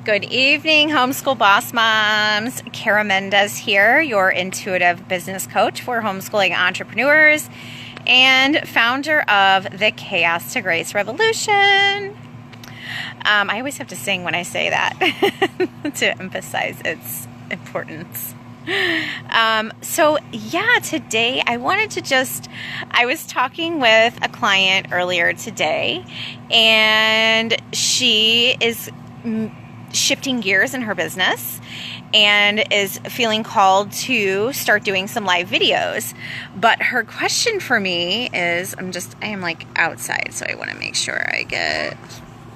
Good evening, Homeschool Boss Moms. Kara Mendez here, your intuitive business coach for homeschooling entrepreneurs and founder of the Chaos to Grace Revolution. I always have to sing when I say that to emphasize its importance. Today I wanted to I was talking with a client earlier today, and she is shifting gears in her business and is feeling called to start doing some live videos. But her question for me is, I am like outside, so I want to make sure I get,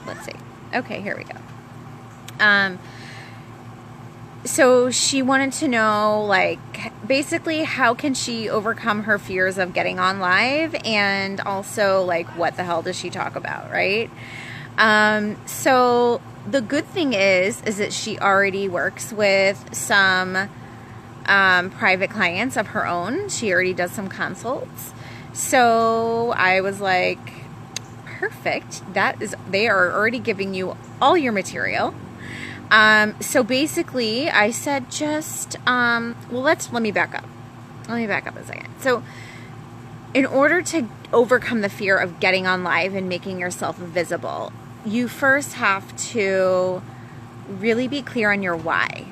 let's see. Okay, here we go. So she wanted to know, basically how can she overcome her fears of getting on live, and also what the hell does she talk about, right? So the good thing is that she already works with some private clients of her own. She already does some consults. So I was like, perfect. They are already giving you all your material. So basically I said let me back up. Let me back up a second. So in order to overcome the fear of getting on live and making yourself visible, you first have to really be clear on your why.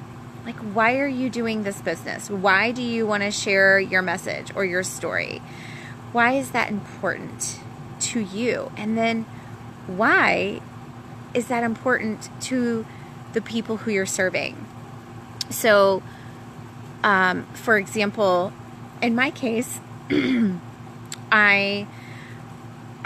Why are you doing this business? Why do you want to share your message or your story? Why is that important to you? And then why is that important to the people who you're serving? So, for example, in my case,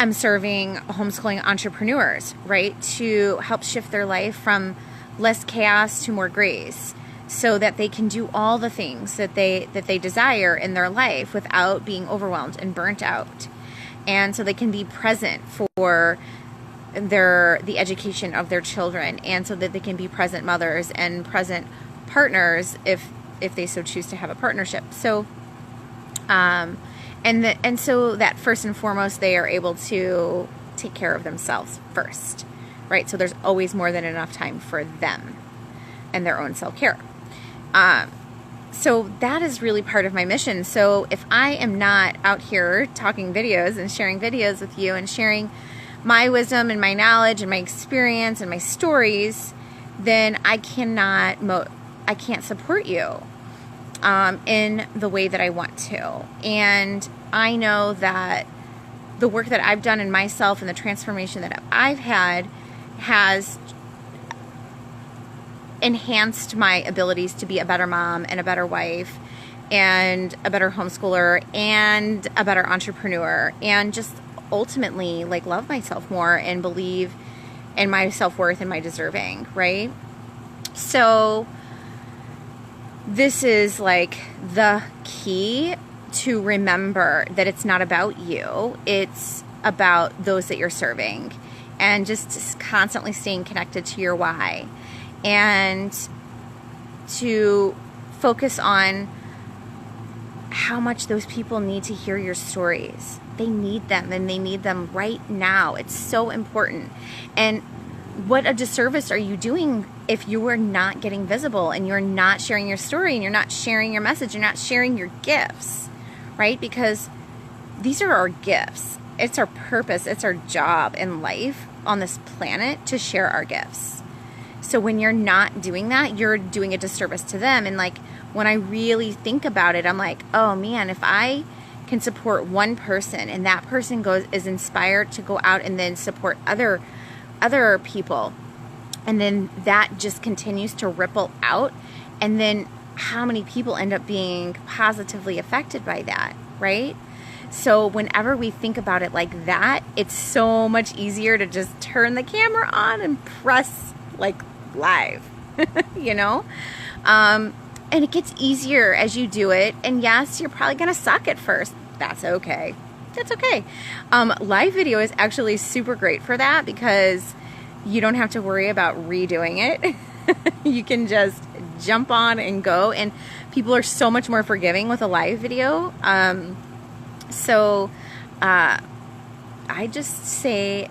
I'm serving homeschooling entrepreneurs, right? To help shift their life from less chaos to more grace, so that they can do all the things that they desire in their life without being overwhelmed and burnt out. And so they can be present for the education of their children, and so that they can be present mothers and present partners if they so choose to have a partnership. So and so that first and foremost, they are able to take care of themselves first, right? So there's always more than enough time for them and their own self-care. So that is really part of my mission. So if I am not out here talking videos and sharing videos with you and sharing my wisdom and my knowledge and my experience and my stories, then I can't support you in the way that I want to. And I know that the work that I've done in myself and the transformation that I've had has enhanced my abilities to be a better mom and a better wife and a better homeschooler and a better entrepreneur, and just ultimately love myself more and believe in my self-worth and my deserving, right? So this is the key to remember that it's not about you, it's about those that you're serving, and just constantly staying connected to your why, and to focus on how much those people need to hear your stories. They need them, and they need them right now. It's so important. And what a disservice are you doing if you are not getting visible, and you're not sharing your story, and you're not sharing your message, you're not sharing your gifts, right? Because these are our gifts. It's our purpose. It's our job in life on this planet to share our gifts. So when you're not doing that, you're doing a disservice to them. And when I really think about it, I'm like, oh man, if I can support one person and that person is inspired to go out and then support other people, and then that just continues to ripple out, and then how many people end up being positively affected by that, right? So whenever we think about it like that, it's so much easier to just turn the camera on and press live, you know? And it gets easier as you do it. And yes, you're probably going to suck at first. That's okay. That's okay. Live video is actually super great for that, because you don't have to worry about redoing it. You can just jump on and go, and people are so much more forgiving with a live video. I just say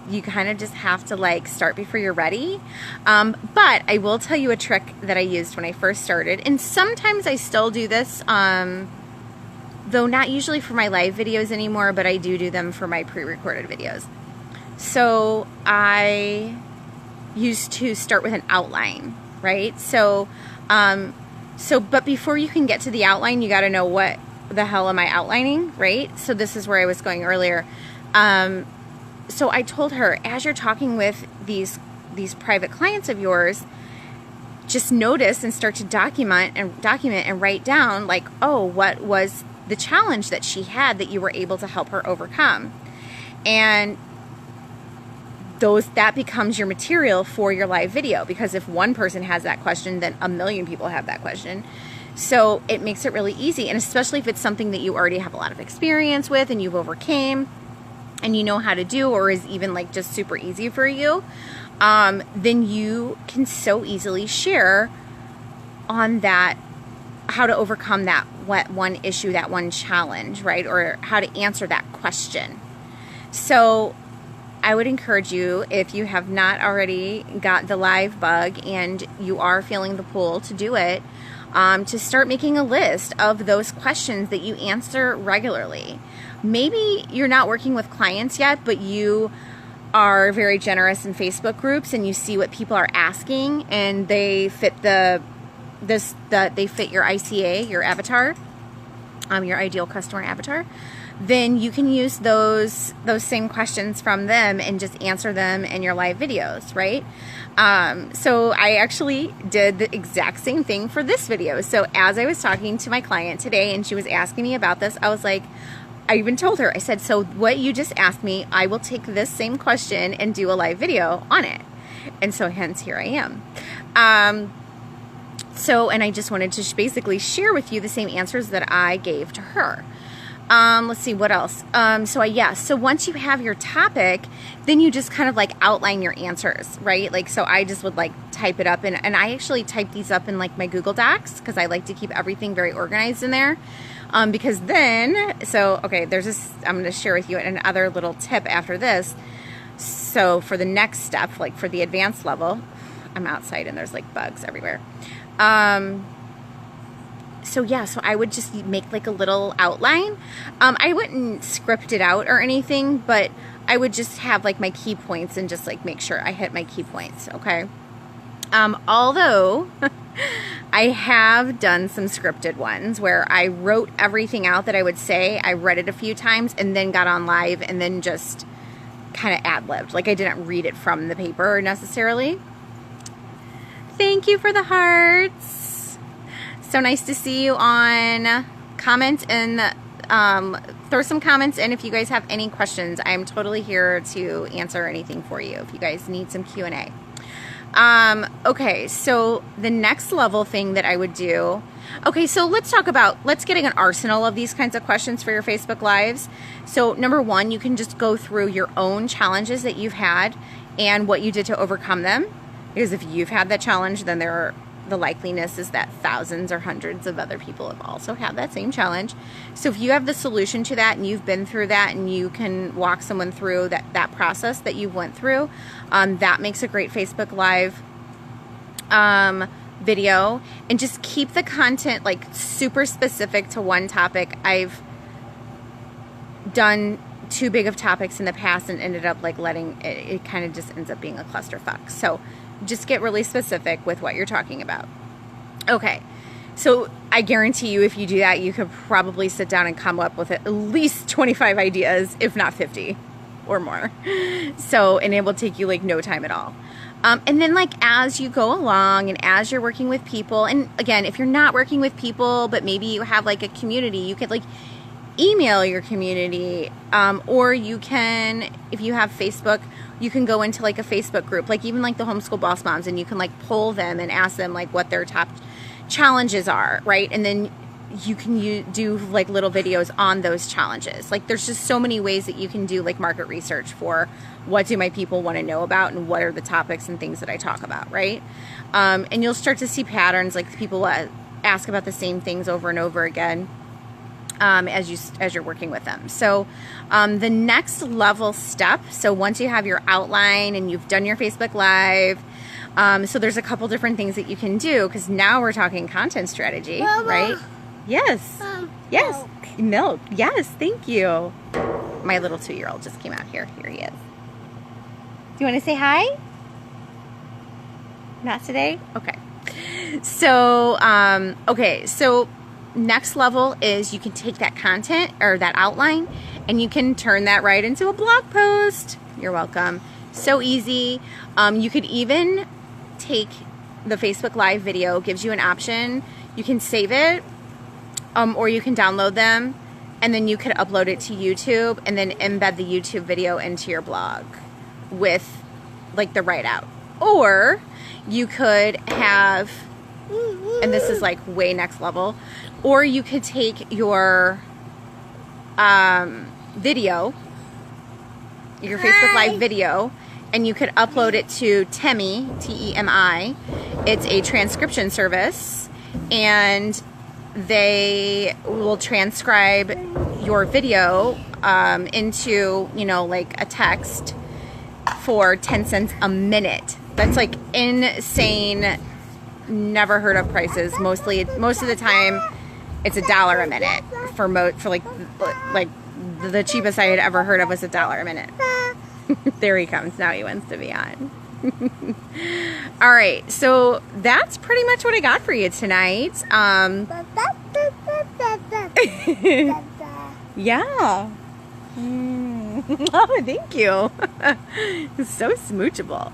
you kind of just have to like start before you're ready. But I will tell you a trick that I used when I first started, and sometimes I still do this, though not usually for my live videos anymore, but I do them for my pre-recorded videos. So I used to start with an outline, right? So but before you can get to the outline, you got to know what the hell am I outlining, right? So this is where I was going earlier. So I told her, as you're talking with these private clients of yours, just notice and start to document and write down, like, oh, what was the challenge that she had that you were able to help her overcome? And that becomes your material for your live video, because if one person has that question, then a million people have that question. So it makes it really easy, and especially if it's something that you already have a lot of experience with and you've overcame and you know how to do, or is even like just super easy for you, then you can so easily share on that, how to overcome that one issue, that one challenge, right? Or how to answer that question. So I would encourage you, if you have not already got the live bug and you are feeling the pull to do it, to start making a list of those questions that you answer regularly. Maybe you're not working with clients yet, but you are very generous in Facebook groups and you see what people are asking and they fit they fit your ICA, your avatar, your ideal customer avatar. Then you can use those same questions from them and just answer them in your live videos, right? So I actually did the exact same thing for this video. So as I was talking to my client today and she was asking me about this, I was like, I even told her, I said, so what you just asked me, I will take this same question and do a live video on it. And so hence here I am. And I just wanted to basically share with you the same answers that I gave to her. Let's see, what else? So once you have your topic, then you just kind of like outline your answers, right? Like, so I just would like type it up and I actually type these up in like my Google Docs, because I like to keep everything very organized in there. Because then, okay, there's this, I'm going to share with you another little tip after this. So for the next step, like for the advanced level, I'm outside and there's like bugs everywhere. So I would just make like a little outline. I wouldn't script it out or anything, but I would just have like my key points and just like make sure I hit my key points, okay? Although I have done some scripted ones where I wrote everything out that I would say, I read it a few times and then got on live and then just kind of ad-libbed. Like I didn't read it from the paper necessarily. Thank you for the hearts. So nice to see you on. Comment and throw some comments in if you guys have any questions. I'm totally here to answer anything for you if you guys need some Q&A. Okay, so the next level thing that I would do, okay, so let's get an arsenal of these kinds of questions for your Facebook Lives. So number one, you can just go through your own challenges that you've had and what you did to overcome them. Because if you've had that challenge, then the likeliness is that thousands or hundreds of other people have also had that same challenge. So if you have the solution to that and you've been through that and you can walk someone through that process that you went through, that makes a great Facebook Live video. And just keep the content like super specific to one topic. I've done too big of topics in the past and ended up like letting it kind of just ends up being a clusterfuck. So just get really specific with what you're talking about. Okay, so I guarantee you if you do that, you could probably sit down and come up with at least 25 ideas, if not 50 or more. So, and it will take you like no time at all. And then like as you go along and as you're working with people, and again, if you're not working with people, but maybe you have like a community, you could like email your community, or you can, if you have Facebook, you can go into like a Facebook group, like even like the Homeschool Boss Moms, and you can like poll them and ask them like what their top challenges are, right? And then you can do like little videos on those challenges. Like there's just so many ways that you can do like market research for what do my people want to know about and what are the topics and things that I talk about, right? And you'll start to see patterns, like people ask about the same things over and over again. as you're working with them. So the next level step, so once you have your outline and you've done your Facebook Live, so there's a couple different things that you can do, because now we're talking content strategy, Mama. Right? Yes. Yes. Milk. Yes. Thank you. My little 2-year-old just came out here. Here he is. Do you want to say hi? Not today? Okay. So, so next level is you can take that content or that outline and you can turn that right into a blog post. You're welcome. So easy. You could even take the Facebook Live video, gives you an option. You can save it, or you can download them, and then you could upload it to YouTube and then embed the YouTube video into your blog with like the write out. Or you could have, and this is like way next level, or you could take your video, your Facebook Live video, and you could upload it to Temi, T-E-M-I. It's a transcription service, and they will transcribe your video into, you know, like a text for 10 cents a minute. That's like insane, never heard of prices. Most of the time it's $1 a minute for like the cheapest I had ever heard of was $1 a minute. There he comes. Now he wants to be on. All right, so that's pretty much what I got for you tonight. Yeah. Oh, thank you. So smoochable.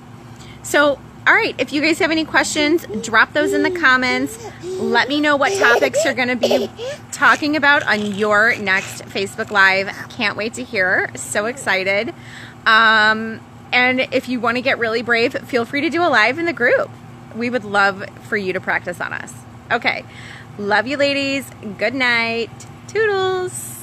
So, all right, if you guys have any questions, drop those in the comments. Let me know what topics you're going to be talking about on your next Facebook Live. Can't wait to hear. So excited. And if you want to get really brave, feel free to do a live in the group. We would love for you to practice on us. Okay. Love you, ladies. Good night. Toodles.